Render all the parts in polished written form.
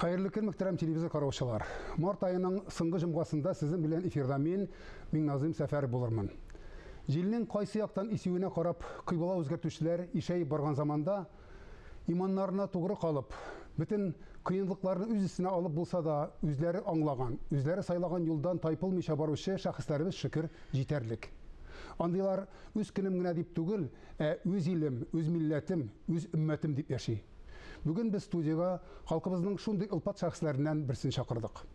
Хайырлы күн, мөхтәрәм телевизор караучылар. Март айының соңгы җомгасында сезнең белән эфирда мин Миңназыйм Сәфәр булырмын. Җилнең кайсы яктан исүенә карап, кыйбла үзгәртүчләр ишәй барган заманда иманнарына тугры калып, бөтен кыенлыкларны үз исенә алып булса да, үзләре аңлаган, үзләре сайлаган юлдан тайпылмыйча баручы шәхесләребез шөкер җитәрлек. Андыйлар үз көнем генә дип түгел, үз илем, үз милләтем, үз өммәтем дип яши. Бүген без студияга халкыбызның шундый ылпат шәхесләреннән берсен чакырдык.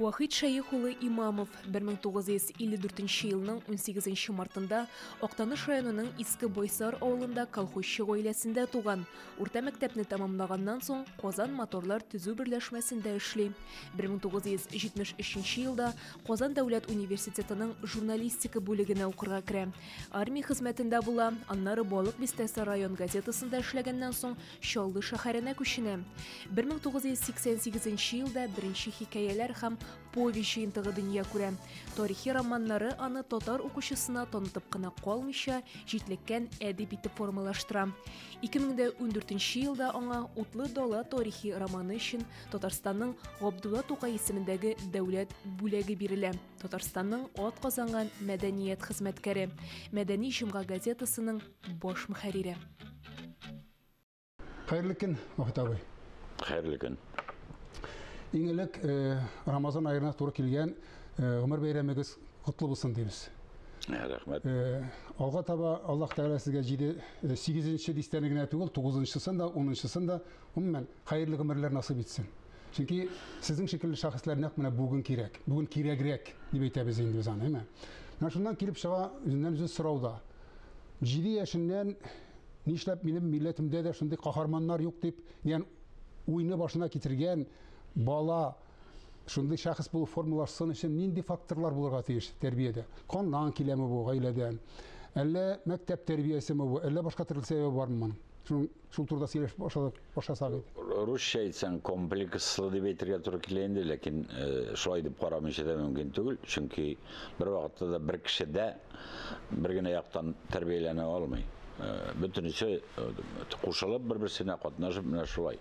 Вахит Шәйх улы Имамов 1954 елның 18 мартында Актаныш районының Иске Бойсар авылында колхозчы гаиләсендә туган. Урта мәктәпне тәмамлаганнан соң Казан моторлар төзү берләшмәсендә эшли. 1973 елда Казан дәүләт университетының журналистика бүлегенә укырга керә. Армия хезмәтендә була, аннары Балык Бистәсе район газетасында эшләгәннән соң Чаллы шәһәренә күченә. 1988 елда беренче хикәяләр һәм повесть жыйынтыгы дөнья күрә. Тарихи романнары аны татар укучысына танытып кына калмыйча, җитлеккән әдип итеп формалаштыра. 2014 елда аңа Утлы дала тарихи романы өчен Татарстанның Габдулла Тукай исемендәге дәүләт бүләге бирелә. Татарстанның ат казанган мәдәният хезмәткәре, Мәдәни җомга газетасының баш мөхәррире. Хайырлы көн, Вахит абый. Хайырлы көн. Иң элек Рамазан айына туры килгән гомер бәйрәмегез котлы булсын дибез. Рәхмәт. Алга таба Аллаһ Тәгалә сезгә 8-нче дистәне генә түгел, 9-нчысын да, 10-нчысын да гомумән хайырлы гомерләр насыйп итсен. Чөнки сезнең шикелле шәхесләр нәкъ менә бүген кирәк, бүген кирәгрәк дип әйтәбез инде без аны, әйме. Менә шуннан килеп чыга үзеннән-үзе сорауда. 7 яшеннән нишләп минем милләтемдә дә шундый каһарманнар юк дип, ягъни уйны башына китергән бала шундый шәхес булу формулашсын өчен нинди факторлар булырга тиеш тәрбиядә? Каннан киләме бу гаиләдән? Әллә мәктәп тәрбиясеме бу? Әллә башка төрле сәбәбе бармы? Шул турыда сөйләшеп башласак иде. Русча әйтсәң комплекслы дип әйтергә туры килә инде, ләкин шулай дип карамыйча да мөмкин түгел, чөнки бер вакытта да бер кешедә бер генә яктан тәрбияләнә алмый. Бөтенесе кушылып бер-берсенә катнашып менә шулай.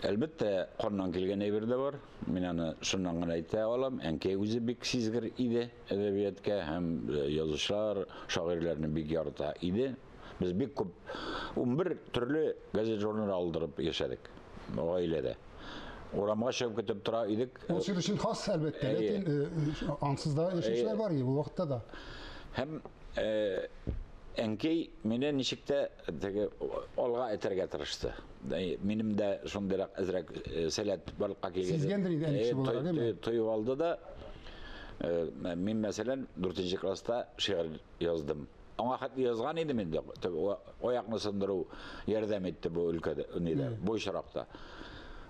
Әлбәттә, каннан килгән әйбер дә бар. Мин аны шуннан гына әйтә алам. Әнкәй үзе бик сизгер иде әдәбиятка һәм язучылар, шагыйрьләрне бик ярата иде. Без бик күп 11 төрле газет-журнал алдырып яшәдек гаиләдә. Урамга чыгып китеп тора идек. Ул сез өчен хас әлбәттә, ләкин ансыз да яшәүчеләр бар иде бу вакытта да. Һәм әнкәй мине ничек тә алга этәргә тырышты. Минем дә шундыйрак әзрәк сәләт барлыкка килгән. Сезгәндер инде әнкәй буларга, әйме? Тоеп алды да, мин мәсәлән 4-нче класста шигырь яздым. Аңа хат язган идем инде. Аякны сындыру ярдәм итте бу өлкәдә, бу очракта.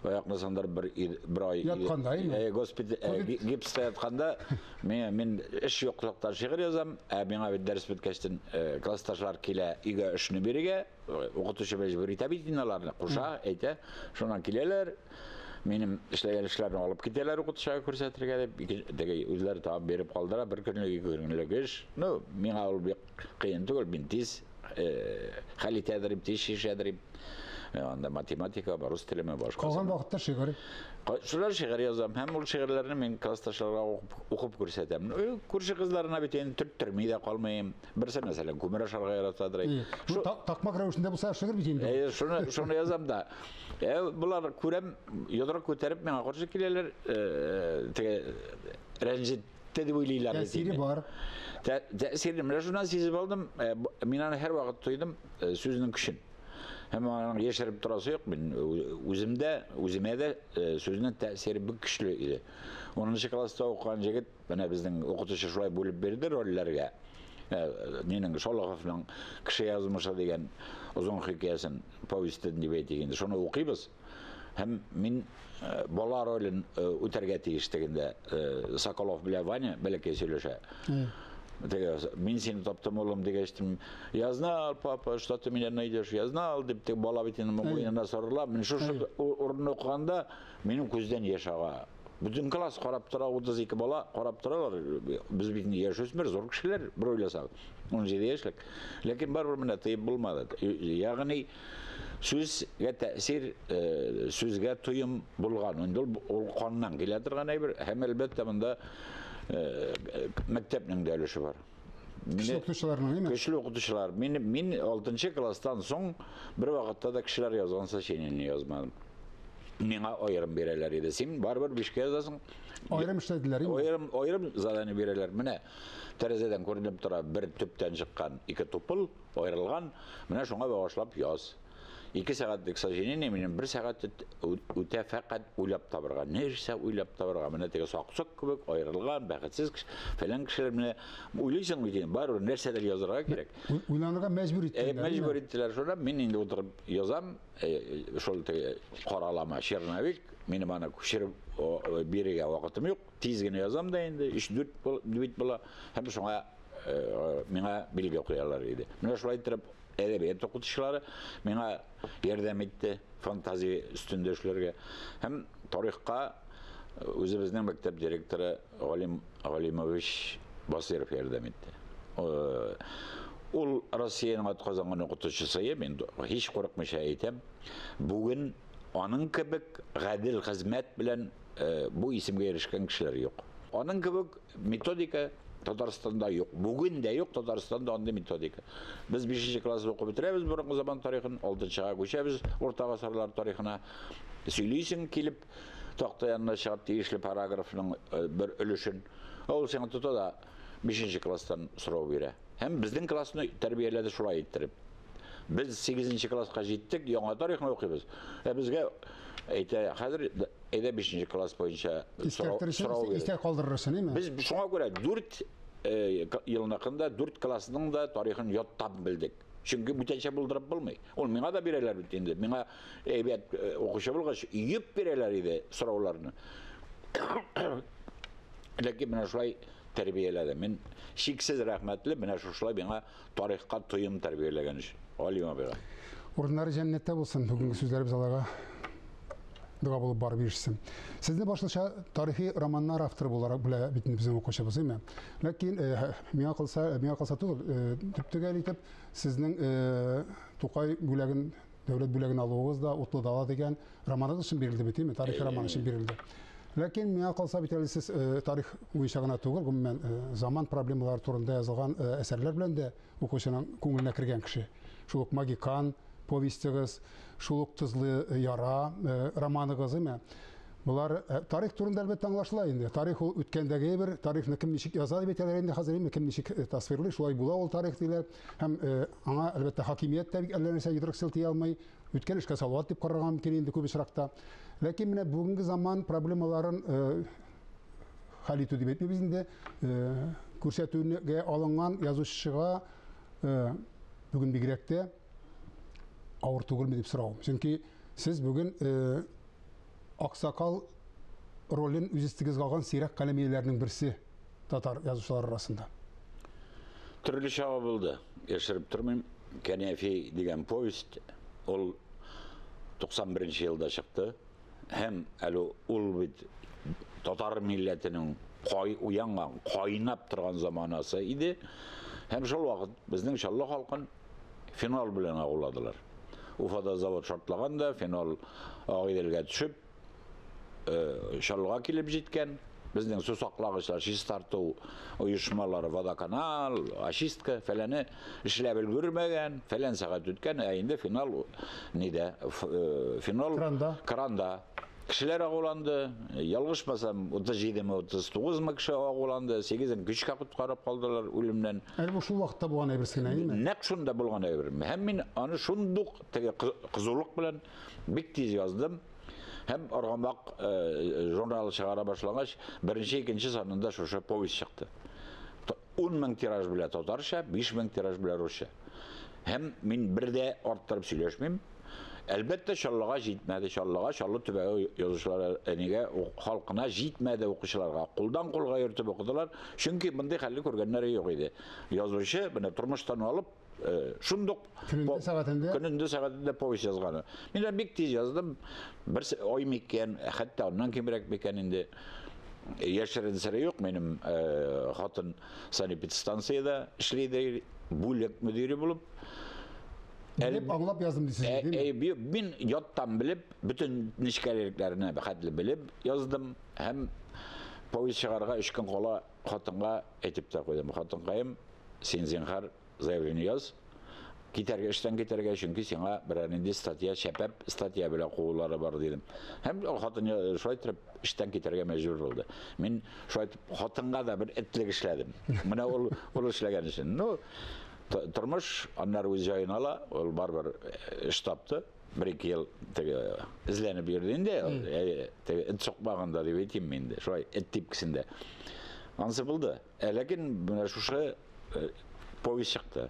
Аякны сындырып бер ай ятканда, госпиталь гипста ятканда мин эш юклыкта шигырь язам, миңа бит дәрес беткәчтен классташлар килә өйгә эшне бирергә, укытучы мәҗбүр итә бит аларны, куша әйтә, шуннан киләләр. Минем эшләгән эшләрне алып китәләр укытучыга күрсәтергә дип, теге үзләре табып берип калдыра, бер көнлек, 2 көнлек эш. Миңа ул бик кыен түгел, мин тиз хәл итәдер, тиз шишәдер. Анда математика, рус телеме башка. Калган вакытта шигырь. Шулар шигырь язам, һәм ул шигырьләрне мин классташларга укып күрсәтәм. Күрше кызларына бит инде төрттерми дә калмыйм. Берсе мәсәлән күмер ашарга яратадыр. Такмак рәвешендә булса шигырь бит инде. Шуны язам да. Булар күрәм, ядрак күтәреп миңа каршы киләләр, теге рәнҗит дип уйлыйлар. Тәэсире бар. Тәэсире менә шуннан сизеп алдым. Мин аны һәр вакыт тойдым, сүзнең көчен. Һәм аның яшереп торасы юк. Мин үземә дә сүзнең тәэсире бик көчле иде. 10-нчы класста укыган җегет, менә безнең укытучы шулай бүлеп бирде рольләргә. Минең Шолоховның кеше язмышы дигән озын хикәясен повестен дип әйтегәндә, шуны укыйбыз. Һәм мин бала ролен үтәргә тиештегендә Соколов белән Ваня бәләкәй сөйләшә. Мин сине таптым, улым, дигәчтем. Я знал, папа, что ты меня найдешь. Я знал, дип бала бит инде муенына сорыла. Мин шушы урынны укыганда минем күздән яшь ага. Бүтін класс қарап тұра, 32 бала қарап тұралар. Біз бетін яшөсмер, зор кішілер, бір ойласақ. 17 яшілік. Лекен бар міне тыйып болмады. Яғни сөзге тәсір, сөзге тұйым болған. Ол қанынан келетірған әйбір. Әм әлбетте мұнда мектептің де өліші бар. Кіші оқытушыларының емес? Кіші оқытушылар. Мен 6 класстан соң бір вақытта да кішілер жазған сочинение жазмадым. Меңа ойырым берелер еді. Сен бар-бір бішке жазасың. Ойырым іштеділер, Ойырым заданы берелер. Міне, тәрізеден көрініп тұра бір түптен шыққан 2 тұпыл ойырылған. Міне шоңа бағашлап яз. 2 сағаттық сочинение менен 1 сағат өте фақат ойлап табырға. Нерсе ойлап табырға. Міне теге соқ-соқ көбік ойырылған, бәқітсіз фәлен кішілер міне ойлайсың өйтен. Бар-бір нәрседер жазырға керек. Ойланырға мәжбүр еттілер. Мәжбүр еттілер шода. Мен енді отырып жазам. Шол теге қаралама Шернавик. Мені мана көшіріп береге уақытым жоқ. Тезгені жазам да енді. 3-4 бола. Hem шоңа меңа білге қоялар еді. Міне шолай тұрып әдебиет оқытушылары меңа ярдәм етті фантазия үстіндешілерге. Hem тарихқа өзіміздің мектеп директоры Галимович Басиров ярдәм етті. Ол Россияның атқазанған оқытушысы, мен еш қорықмыша айтам. Бүгін оның кебек ғаділ қызмет білән бұл исемге ерішкен кішілер жоқ. Оның кебек методика Татарстанда yok. Bugün de yok. Tatarstanda onda metodika. Biz 5. klası okuyup bitiremiz bugünkü zaman tarihini, 6-га көшебіз, орта ғасырлар тарихына сөйлейсің келіп, тақта янына шығып тиешілі параграфының бір үлішін. Ол сен тұта да 5. кластан сұрау бере. Hem біздің классыны тәрбиеледі шулай еттіріп. Біз 8. классқа жеттік, яңа тарихын оқимыз. Бізге қазір 5. класс бойынша сұрау береді. Истер қалдырырсын, еме? Біз шоңа көре 4 елінақында 4 классының да тарихын йоттап білдік. Çünkü bütünce buldırıp bulmay. Ol mena da bireler bütünde. Mena evet okuşa bulgaç yiyip bireler idi sorularını. Lakin mena şulay terbiyeledim. Men şiksiz rahmetli mena şulay bana tarihka tuyum terbiyelegen iş. Alima bera. Orunları cennette bulsun. Bugünkü sözlerimiz Allah'a dua bulup barıp yürüsün. Sizde başlıca tarihi romanlar avtırı olarak bile bütün bizim okuşabız değil mi? Lakin mena kalsa tuğul tüptü gelitip sizin Tukay bülegin, devlet bülegin alığız da Utlu Dağla degen romanınız için verildi değil mi? Tarihi roman için verildi. Lakin mena kalsa biteli siz tarih uyuşağına tuğul, men zaman problemleri turunda yazılgan eserler bilen de okuşanın көңіліне kirgen kişi. Şuluk Magikan, повестіңіз, шулық тызлы яра, романыңыз еме. Бұлар тарих турында әлбетте аңлашыла енді. Тарих ол өткендегі бір, тарихны кім нешік жазады бетелер енді қазір еме, кім нешік тасвирлы, шулай була ол тарих дейлер. Hem аңа әлбетте хакимиет тәбік әллерінсе едірік сілтей алмай, өткен ішке салуат деп қараған керейінді көбі шырақта. Ләкин міне бүгінгі заман проблемаларын халиту деп етме біздінде көрсетуге алынған язушыға бүгін бігіректе ауыр түгіл ме деп сұрауым. Çünkü siz bugün Aksakal rolün üzüstügіз қалған сирек қалемиелерінің бірсі татар yazушылар арасында. Түрлі шаға болды. Ешіріп тұрмайым. Кәнефи деген повест. Ол 91 жылда шықты. Hem әлі ол бит татар милләтінің уянған, қайнап тұрған заманасы еді. Hem жол уақыт біздің шаллы халқын финал білен ауладылар. Уфада завод шартлағанда, финал ағиделге түсіп, шалға келіп жеткен. Біздің сусақлағышлар, шистарту ұйышмалары, водоканал, ашистка, фәләні ішіләбіл көрмеген, фәлән сағат өткен, әйінде финал, неде, финал кранда. Кішілер ағуланды, ялғышмасам 37-39 ма кіші ағуланды, 8-ін күшқа құтқарып қалдылар өлімнен. Әлі бұл шул вақытта болған әйбірсін әйме? Нәк шында болған әйбірім. Hem мен аны шундық қызулық білін бік тез яздым. Hem Арғанбақ журналы шығара башланғаш, бірінші, екінші санында шоша повест шықты. 10 мың тираж біле татарша, 5 мың тираж біле русша. Hem мен бірде арттырып сөйлешмеймін. Әлбәттә шаллыға жетмәді, шаллы түбәгі язушылар әнеге халқына жетмәді оқушыларға. Қолдан қолға ертіп оқыдылар. Çünkü бұндай хәлі көргенлері жоқ еді. Язушы бұны тұрмыштан алып, Şunduk. Gününde saatinde povest yazganı. Men de bek tez yazdım. Bir oy meken, hatta ondan kemrek mekaninde yaşarın sıra yok benim hatun sanepidstansiyada işleydi. Bulak müdürü bulup Bilip anlap yazdım diye değil mi? Ben yottan bilip bütün nişkaliliklerini hadli bilip yazdım. Hem povest çıkarga 3 gün kola hatunga etip de koydum. Hatun kayım sen zinhar zaявление yaz. İşten gitarga çünkü sana bir statya şepep statya bile kovulları var dedim. Hem hatun şöyle işten gitarga mecbur oldu. Men şöyle hatunga da bir etlik işledim. Buna ol işlegen için. No Turmuş onlar öz jayına ala, ol barbar iş taptı. 1-2 yıl izlenip yürüdüğünde sokmağında diye eteyim men de. Şöyle et tipkisinde. Ansı buldu. Lakin buna şu povest çıktı.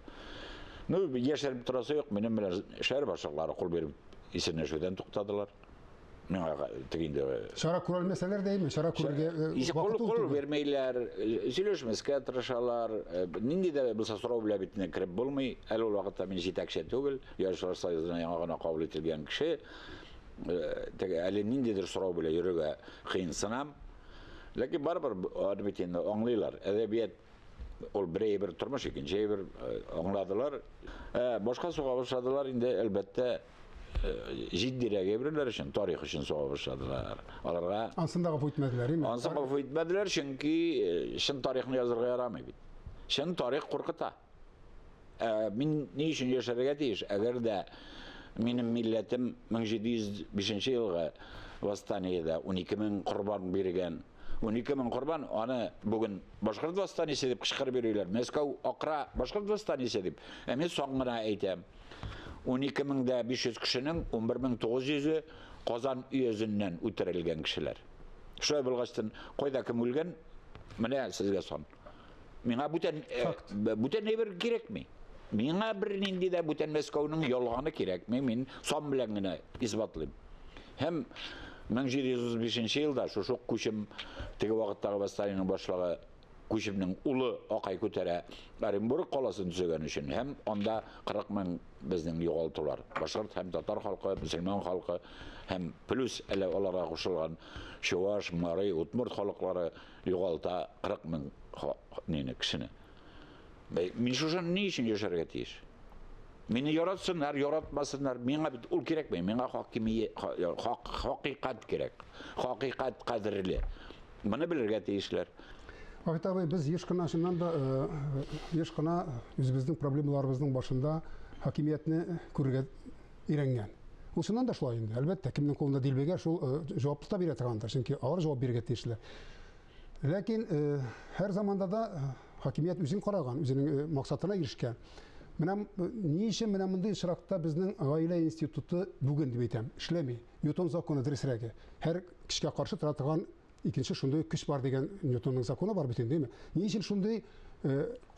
No yaşarıp turası yok. Benim bilen şehir başlıkları kol verip isine şöden toxtadılar. Men teginde Şara kural meseleler değil mi? Şara kuralga kol vermeyler, söyleşmesке tırışalar. Nindi de bilsa sorau bile bitine kirip bulmay. El ol vaqtda men jetakçı tugul. Yaşlar sayısına yanağına kabul etilgen kişi. Nindidir sorau bile yürüge kıyınsınam. Lakin barbar adabiyatında anlayırlar. Edebiyat ol bir turmuş ikinci bir anladılar. Başka soğa başladılar. Indi elbette ciddiye gebirler için, tarih için soğa başladılar. Alarga ansında kapı etmediler değil mi? Ansında kapı etmediler çünkü şın tarihini yazırga yaramay bit. Şın tarih korkuta. Min ne için yaşarıga deyiş? Eğer de benim milletim 1705 yılga Vastaniyada 12.000 kurban bergen 12.000 kurban onu bugün Başkurt Vastaniyası dep kışkırıp veriyorlar. Moskva Akra Başkurt Vastaniyası dep. Emin soňgyna aýtam. 12.500 kişinin 11.900'ü Kazan üyesinden öterilgen kişiler. Şöyle bilgaçtın koyda kim ölgen? Mene sizge son. Mena buten ne bir gerek mi? Mena bir nindi de buten Moskov'nun yolganı gerek mi? Men son bilen gene isbatlayayım. Hem 1735 yılda şu köşüm tege vaqtdagy Vastalinin başlığı köşümnün ulu Akay Kötere Orenburg qalasını düzegen üçün hem onda 40.000 bizning yo'qoltular. Başkurt hem Tatar halkı, Müslüman halkı hem plus ele olara qoşulgan Şuvaş, Mari, Utmurt halkları yo'qolta 40.000 neni kişini. Men şuşan ne için yaşarga tiyiş? Meni yaratsınlar, yaratmasınlar. Mena ul gerek mi? Mena hakikat gerek. Hakikat kadrili. Bunu bilirge tiyişler. Vakit abi biz ешкана şundan da ешкана özümüzün problemlarımızın başında hakimiyetini körüge irengen. O şundan da şulay indi. Elbette kimnin kolunda dilbege şul cevaplı da bir etgandır. Çünkü ağır cevap berge tiyişler. Lakin her zamanda da hakimiyet üzün karagan, üzünün maksatına girişken. Menam ni işin menam bunday şırakta bizning aile institutu bugün deb aytam, işlemi. Newton zakonu dirisrege. Her kişiye karşı turadigan ikinci şunday kuch bar degan Newtonning zakonu var biten değil mi? Ni için şunday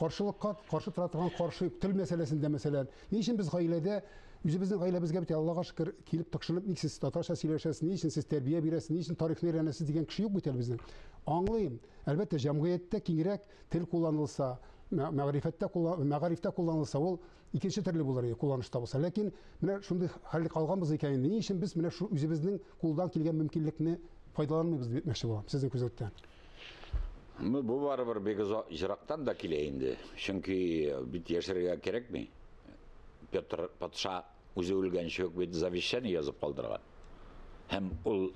karşılıkka karşı turadigan karşı til meselesinde mesela ni için biz ailede bizning ailebizge bit Allah'a şükür kelip tıkşılıp niksiz tatarcha söyleşesiz, ni için siz terbiye beresiz, ni için tarixni öğrenesiz degan kişi yok bitel bizning. Anlayayım. Elbette cemiyette kengirek til kullanılsa мәғарифтә kullanılsa ol ikinci türlü булыр kullanışta булса. Lakin менә шундый хәл калганбыз икән. Ни өчен без менә шу үзебезнең кулдан килгән мөмкинлекне файдаланмыйбыз дип әйтмәкче булам. Сезнең күзәттән. Bu baribir bek ijroqdan da kile indi. Çünkü bit yaşarga kerakmi? Petr Patsha o'zi o'lgancha yo'q bit zavishani yozib qoldirgan. Hem ol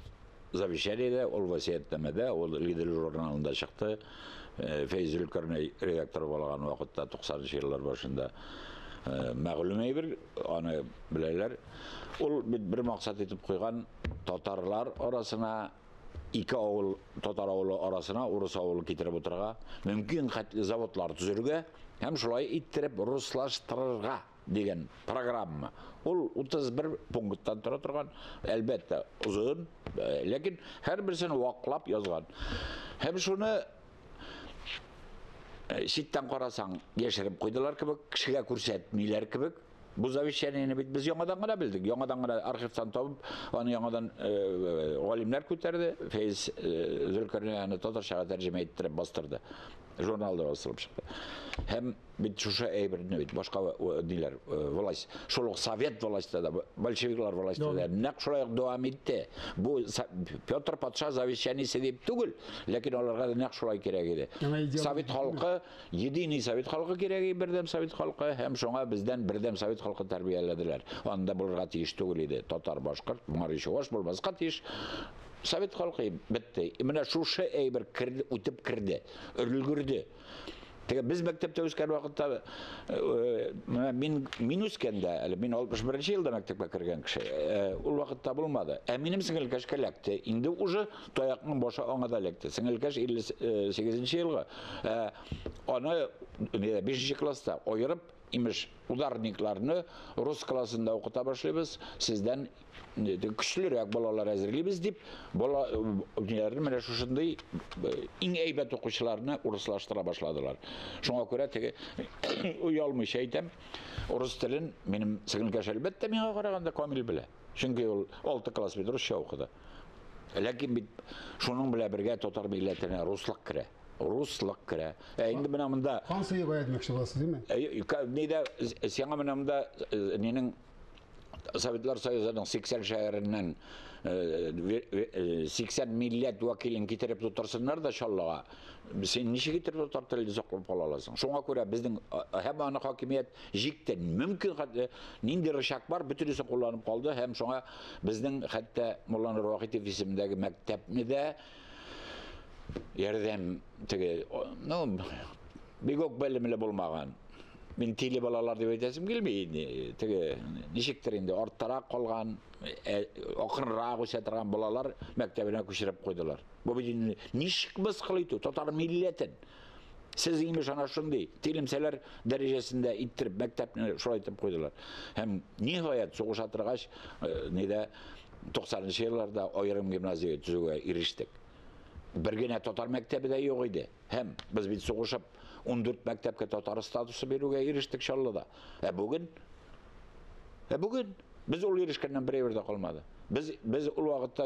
zavishanida, ol vasiyatnamada, ol lider jurnalında chiqdi. Feyzül Körney redaktör bolgan wagtda 90-njy ýyllar başında мәгълүм bir onu bilerler. Ol bir maksat etip koygan Tatarlar arasına iki oğul Tatar oğlu arasına Rus oğlu getirip oturga mümkün hatlı zavodlar tüzürge hem şulay ittirip Ruslaştırırga degan programma. Ol 31 punkttan tura turgan elbette uzun, lakin her birisini waqlap yazgan. Hem şunu sitten qarasaң yaşarıp koydular kibik, kişiye көрсәтмиләр kibik. Bu zavişyaniyeni biz yaڭadan gana bildik. Yaڭadan gana arxivdan tapıp, onu yaڭadan galimler köterdi. Feyz Zülkarnaýany tatarçaga terjime ettirip bastırdı. Jurnalda basılıp çıktı. Hem bit şuşa eybirine bit başka diler власть şoluk Sovet властьта da bolşeviklar властьта da ne şolay devam etti. Bu Pyotr Paşa завещаниясы deyip tugul. Lakin onlarga da ne şolay kerek idi. Sovet halkı yedini Sovet halkı kerek birdem Sovet halkı hem şoňa bizden birdem Sovet halkı terbiyelediler. Onda bulurga tiyiş tugul idi. Tatar başkart, Marişi hoş bulmazga tiyiş. Sovet halkı bitti. Mine şuşa eybir kirdi, utip kirdi, örülgürdü. Biz mektepte ösken vaqtda min öskende, min 61 yılda mektepke kirgen kişi. Ol vaqtda bulmadı. Eminim singilkeş kelekti. Indi уже toyaqның boşa ona da lekti. Singilkeş 58 yılga. Onu 5. klasta oyırıp imiş udarniklarını Rus klasında okuta başlayız. Sizden küçülürek bolalar hazırlayız deyip bolalarını mene şuşunday in eybet okuşlarını Ruslaştıra başladılar. Şuna göre tege uyalmış eytem Rus tilin benim singilkeş elbette mine qaraganda kamil bile. Çünkü 6 klas bir Rusça okudu. Lakin şunun bile birge totar milletine Rusluk kire. Rusluk kire. Indi benamında Hansıya koya etmekçi olası değil mi? Neyde siyana benamında nenin Sovetler Soyuzu'nun 80 şehrinden 80 millet vakilin getirip tutarsınlar da şallağa. Sen niçin getirip tutar tilini saklap alasın? Şuna göre bizden hem ana hakimiyet jikten mümkün nindi rışak var bütünüsü kullanıp kaldı. Hem şuna bizden hatta Mollana Rohitov isimdeki mektepni de yerden bir gök bellimle bulmagan. Ben tili balalar dep aytasim gelmeydi. Tege nişiktir indi ortarak kalgan, okınrak ösetirgan balalar mektebine köşürüp koydular. Bu bir nişik biz kılıйты, totar milletin. Siz imiş ana şunday, tilimseler derecesinde ittirip mektebine şolay etip koydular. Hem nihayet soğuş atırgaç, neyde 90'lı yıllarda Oyarım gimnaziya tüzüge iriştik. Birgene totar mektebi de yok idi. Hem biz bir soğuşup 14 mektepke totar statusu beruge iriştik şallıda. Bugün biz ol irişkenden bireyverde kalmadı. Biz ol vakitte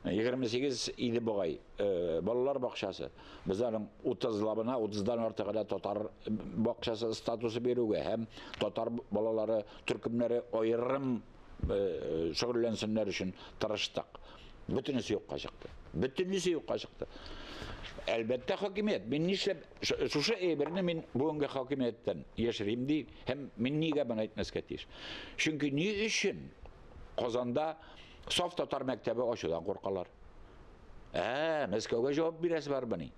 %28 idi boğay balalar bakşası. Bizlerin 30'labına 30'dan artıqada totar bakşası statusu beruge hem totar balaları türkümleri oyırım şögüllensinler için tırıştık. Bütünüsü yok kaçıktı. Bütünüsü yok kaçıktı. Elbette hakimiyet. Ben nişlep şuşa eybirini men bugünkü hakimiyetten yaşırayım değil. Hem men niye bana etmez ketiş. Çünkü niye için Kazanda saf tatar mektebi aşıdan korkarlar. Meskavga cevap birisi var beni.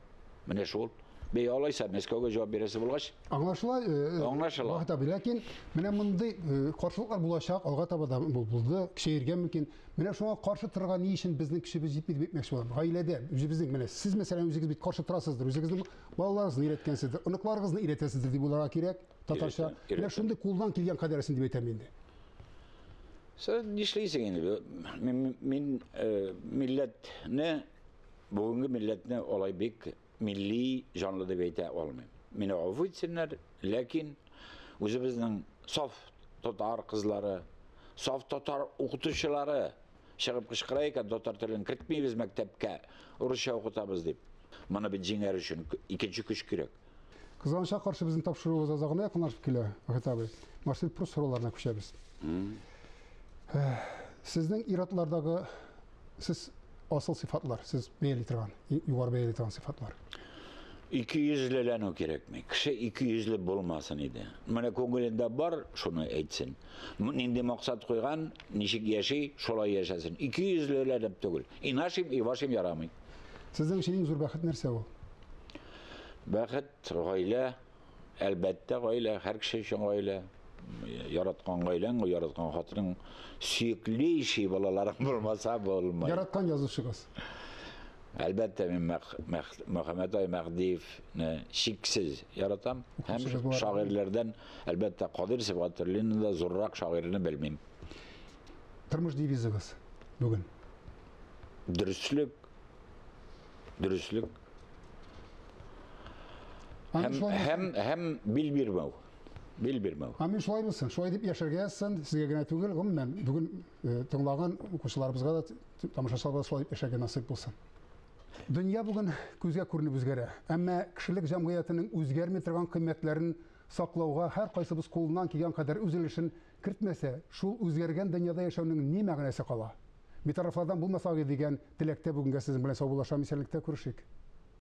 Mene şol. Bey olaysa Meskavga cevap birisi bulgaç. Anlaşıla. Tabii lakin mene bunday karşılıklar bulaşak alga tabada buldu. Şehirgen mümkün. Mene şuna karşı tırga ni için bizning kişimiz yetip etmekçi bolam. Ailede bizning mene siz mesela özünüz bit karşı turasızdır. Özünüzün balalarınızı iretkensiz, ınıklarınızı iretesizdir diye bulara kirek. Tatarşa. Mene şunda kuldan kilgen kaderesin diye etemendi. Sen nişleysin yani. Min millet ne bugünkü millet ne olay bek milli canlı da beyte olmuyor. Mine avu etsinler, lakin özümüzün saf totar kızları, saf totar okutuşuları çıkıp kışkırayken totar tilini kiritmeyiz mektepke, Rusça okutabız deyip. Bana bir cinger için ikinci kış gerek. Kızganç'a karşı bizim tapşırığımız azağına yakınlaşıp kele. Vakit abi, Marcel Proust sorularına köşebiz. Sizin iratlardaki siz asıl sıfatlar, siz beğeniltiren, yukarı beğeniltiren sıfatlar. 200'lülen o gerekmek. Kişi 200'lü bulmasın idi. Mene ko'ngilinde bar, şunu etsin. Nindi maksat koygan, nişik yaşay, şolay yaşasın. 200'lülen hep tügül. İnaşim, ivaşim yaramay. Sizden işinin zor bakit nerse o? Bakit, gayle, elbette gayle, her kişi için gayle. Yaratkan gaylen, yaratkan hatırın sürekli işi balalarım bulmasa bulmay. Yaratkan yazışıgız. Elbette men Muhammed Ali Maqdif şiksiz yaratam. Hem şairlerden elbette Kadir Sıfatırlı'nın da zorrak şairini bilmem. Tırmış deviziniz bugün? Dürüstlük. Hem bilbirmev. Amin şolay mısın? Şolay deyip yaşargayasın, sizge gene tügül, ben bugün tığlağın okuşlarımızga da tamaşaçılarga şolay deyip yaşargay nasip bulsun. Дөнья бүген күзгә күренеп үзгәрә. Әмма кешелек җәмгыятының үзгәрми торган кыйммәтләрен саклауга һәр кайсыбыз кулыннан килгән кадәр үз өлешен кертмәсә, шул үзгәргән дөньяда яшәүнең ни мәгънәсе кала? Битарафлардан булмасагы дигән теләктә бүгенгә сезнең белән саубуллашам, исәнлектә күрешик.